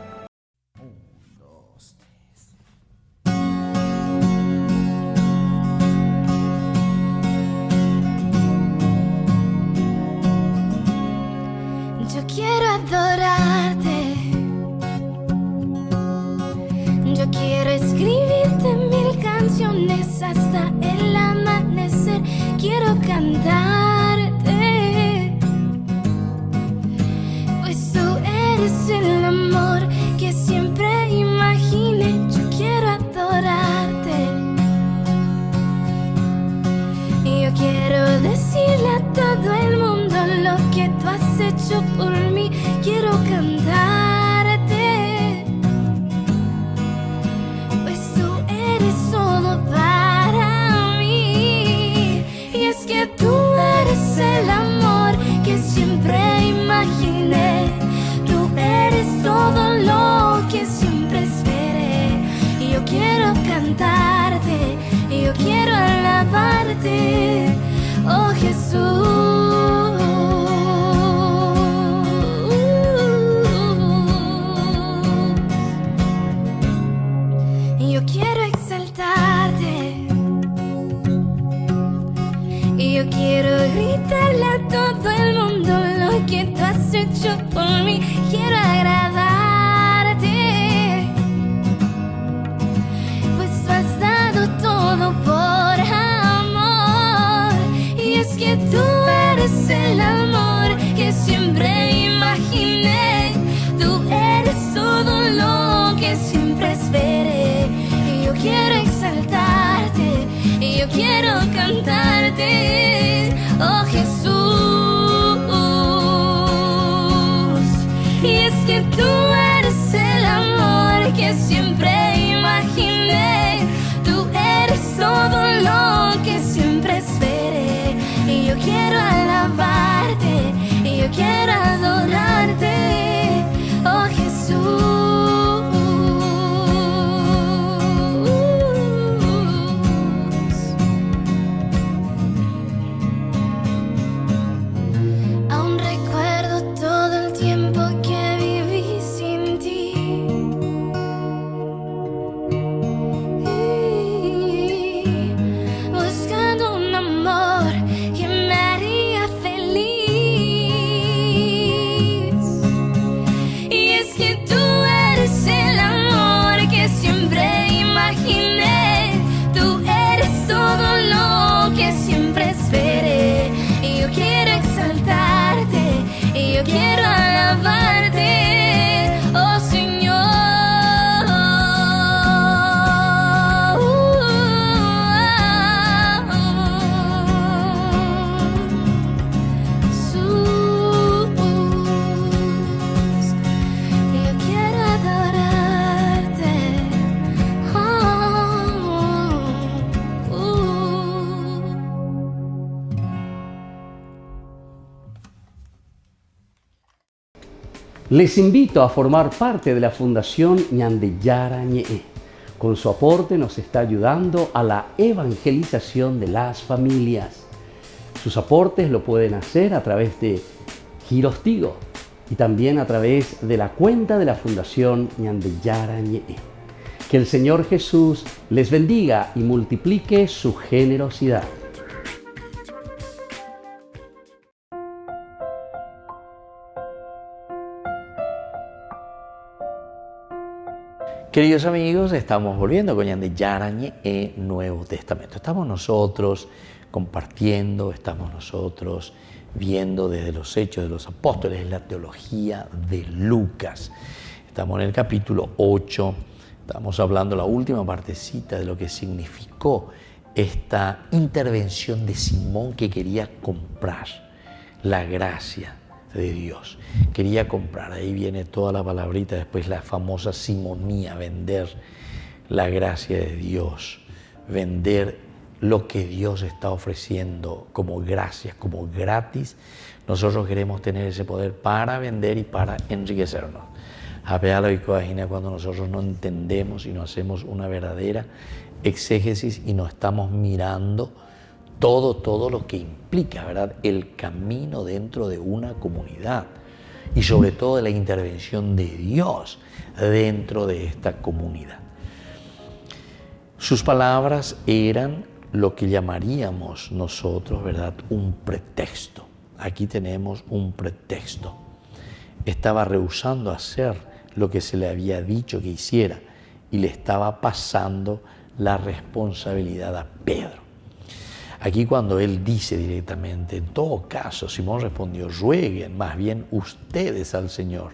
J: Yo quiero adorarte, yo quiero escribirte 1000 canciones hasta el amanecer, quiero cantarte, pues tú eres el amor que siempre imaginé, yo quiero adorarte, y yo quiero decirle a todo el mundo lo que tú has hecho por mí, quiero cantarte, pues tú eres solo para mí, y es que tú cantarte, oh Jesús. Yo quiero exaltarte, y yo quiero gritarle a todo el mundo lo que tú has hecho por mí. Quiero agradarte, pues tú has dado todo por amor. Y es que tú eres el amor que siempre imaginé. Tú eres todo lo que siempre esperé. Y yo quiero exaltarte, y yo quiero cantarte, oh Jesús. Y es que tú eres el amor que siempre imaginé. Tú eres todo lo que siempre esperé. Y yo quiero alabarte, y yo quiero adorarte, oh Jesús. Aún recuerdo todo el tiempo que viví sin ti, buscando un amor que me haría feliz. Y es que tú eres el amor que siempre imaginé. Tú eres todo lo que siempre esperé. Y yo quiero exaltarte, y yo quiero alabarte, oh Señor. Jesús, yo quiero adorarte,
A: Les invito a formar parte de la Fundación Ñande Yara Ñe'e. Con su aporte nos está ayudando a la evangelización de las familias. Sus aportes lo pueden hacer a través de Giros Tigo y también a través de la cuenta de la Fundación Ñande Yara Ñe'e. Que el Señor Jesús les bendiga y multiplique su generosidad.
C: Queridos amigos, estamos volviendo con Ñande Yara Ñe'e Nuevo Testamento. Estamos nosotros compartiendo, estamos nosotros viendo desde los Hechos de los Apóstoles la teología de Lucas. Estamos en el capítulo 8, estamos hablando la última partecita de lo que significó esta intervención de Simón que quería comprar la gracia de Dios. Quería comprar, ahí viene toda la palabrita, después la famosa simonía, vender la gracia de Dios, vender lo que Dios está ofreciendo como gracia, como gratis. Nosotros queremos tener ese poder para vender y para enriquecernos. Cuando nosotros no entendemos y no hacemos una verdadera exégesis y no estamos mirando todo lo que implica, ¿verdad?, el camino dentro de una comunidad y sobre todo de la intervención de Dios dentro de esta comunidad. Sus palabras eran lo que llamaríamos nosotros, ¿verdad?, un pretexto. Aquí tenemos un pretexto. Estaba rehusando hacer lo que se le había dicho que hiciera y le estaba pasando la responsabilidad a Pedro. Aquí cuando él dice directamente, en todo caso, Simón respondió, rueguen más bien ustedes al Señor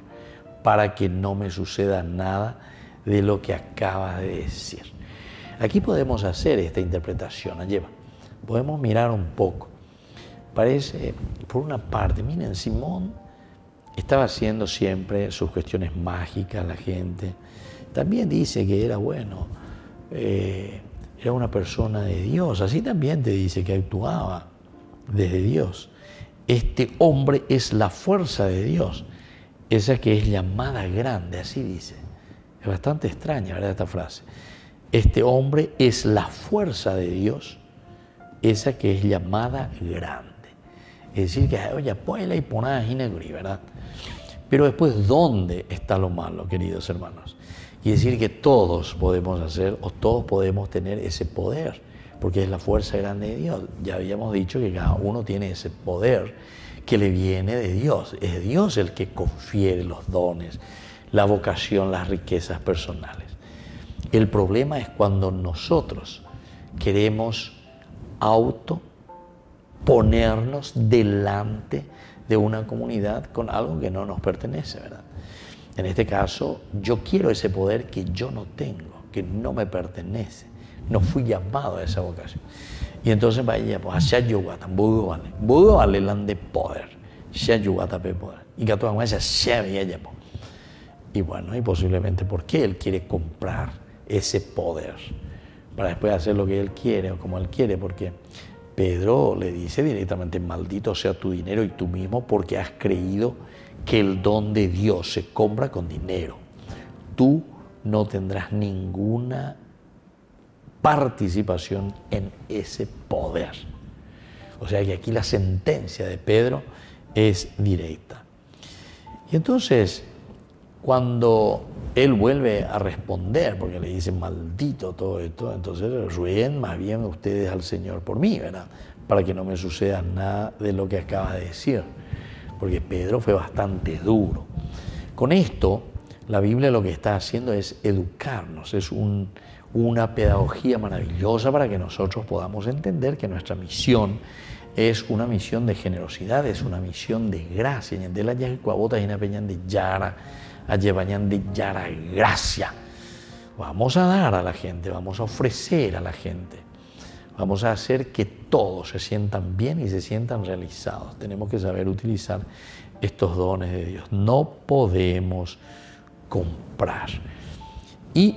C: para que no me suceda nada de lo que acaba de decir. Aquí podemos hacer esta interpretación, Ayeva. Podemos mirar un poco. Parece, por una parte, miren, Simón estaba haciendo siempre sus cuestiones mágicas, la gente. También dice que era bueno, era una persona de Dios, así también te dice que actuaba desde Dios. Este hombre es la fuerza de Dios, esa que es llamada grande, así dice. Es bastante extraña, ¿verdad?, esta frase. Este hombre es la fuerza de Dios, esa que es llamada grande. Es decir, que oye, ponla y ponla ginegri, ¿verdad? Pero después, ¿dónde está lo malo, queridos hermanos? Y decir que todos podemos hacer o todos podemos tener ese poder, porque es la fuerza grande de Dios. Ya habíamos dicho que cada uno tiene ese poder que le viene de Dios. Es Dios el que confiere los dones, la vocación, las riquezas personales. El problema es cuando nosotros queremos ponernos delante de una comunidad con algo que no nos pertenece, ¿verdad? En este caso, yo quiero ese poder que yo no tengo, que no me pertenece. No fui llamado a esa vocación. Y entonces vaya, pues, hacia yugata, bugo vale de poder, hacia yugata pe poder. Y que toda mujer se había llamado. Y bueno, y posiblemente porque él quiere comprar ese poder para después hacer lo que él quiere o como él quiere, porque Pedro le dice directamente: maldito sea tu dinero y tú mismo, porque has creído que el don de Dios se compra con dinero. Tú no tendrás ninguna participación en ese poder. O sea que aquí la sentencia de Pedro es directa. Y entonces, cuando él vuelve a responder, porque le dice maldito todo esto, entonces rueguen más bien ustedes al Señor por mí, ¿verdad? Para que no me suceda nada de lo que acaba de decir. Porque Pedro fue bastante duro. Con esto, la Biblia lo que está haciendo es educarnos, es una pedagogía maravillosa para que nosotros podamos entender que nuestra misión es una misión de generosidad, es una misión de gracia. De la yacuabota y una peña de yara, a llevañan de yara gracia. Vamos a dar a la gente, vamos a ofrecer a la gente, vamos a hacer que todos se sientan bien y se sientan realizados. Tenemos que saber utilizar estos dones de Dios. No podemos comprar. Y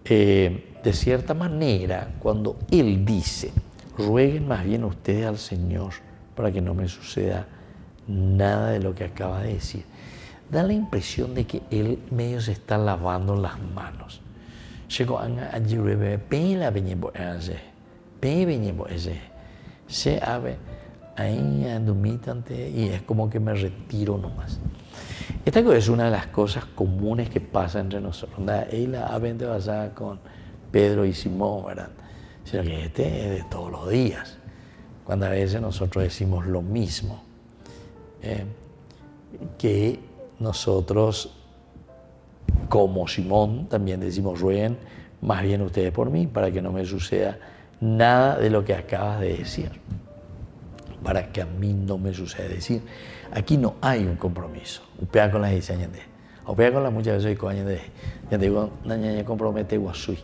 C: de cierta manera, cuando Él dice, rueguen más bien ustedes al Señor para que no me suceda nada de lo que acaba de decir, da la impresión de que Él medio se está lavando las manos. Y es como que me retiro nomás. Esta es una de las cosas comunes que pasa entre nosotros. Ella habente basada con Pedro y Simón, ¿verdad? Sino que este es de todos los días. Cuando a veces nosotros decimos lo mismo, que nosotros, como Simón, también decimos rueguen más bien ustedes por mí, para que no me suceda nada de lo que acabas de decir. Para que a mí no me suceda. Es decir, aquí no hay un compromiso. Upea con las diseñas. Upea con las muchas veces con años. Ya te digo, naña compromete guasui.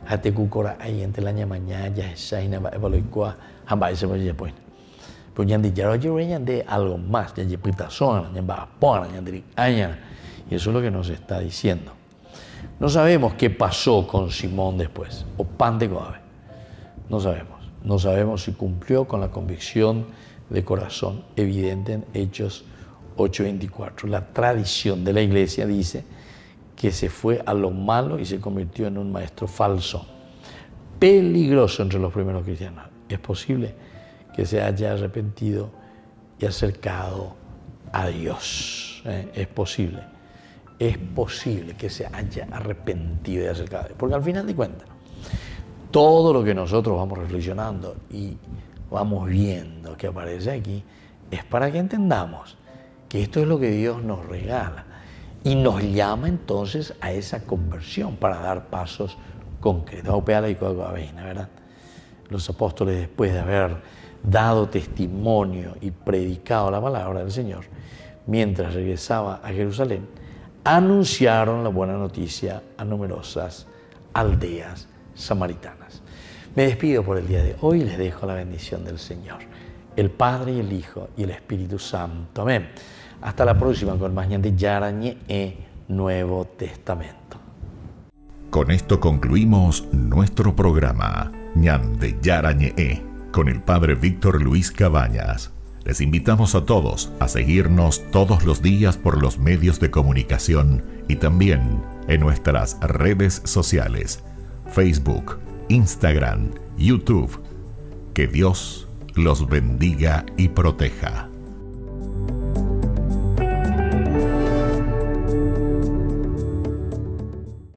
C: Hate cucora ahí entre la mañana ya shaina va evaluar hamba ese pues ya pues. Pues ya de ya de algo más, ya pitason, ya va pon, ya de aña. Y eso es lo que nos está diciendo. No sabemos qué pasó con Simón después, o pan de coave. No sabemos. No sabemos si cumplió con la convicción de corazón evidente en Hechos 8:24. La tradición de la iglesia dice que se fue a lo malo y se convirtió en un maestro falso, peligroso entre los primeros cristianos. Es posible que se haya arrepentido y acercado a Dios. Es posible que se haya arrepentido y acercado a Dios. Porque al final de cuentas, todo lo que nosotros vamos reflexionando y vamos viendo que aparece aquí es para que entendamos que esto es lo que Dios nos regala y nos llama entonces a esa conversión para dar pasos concretos. ¿Verdad? Los apóstoles, después de haber dado testimonio y predicado la palabra del Señor, mientras regresaba a Jerusalén, anunciaron la buena noticia a numerosas aldeas samaritanas. Me despido por el día de hoy y les dejo la bendición del Señor, el Padre y el Hijo y el Espíritu Santo. Amén. Hasta la próxima con más ñan de Yarañe Nuevo Testamento.
E: Con esto concluimos nuestro programa ñan de Yarañe con el Padre Víctor Luis Cabañas. Les invitamos a todos a seguirnos todos los días por los medios de comunicación y también en nuestras redes sociales, Facebook, Instagram, YouTube. Que Dios los bendiga y proteja.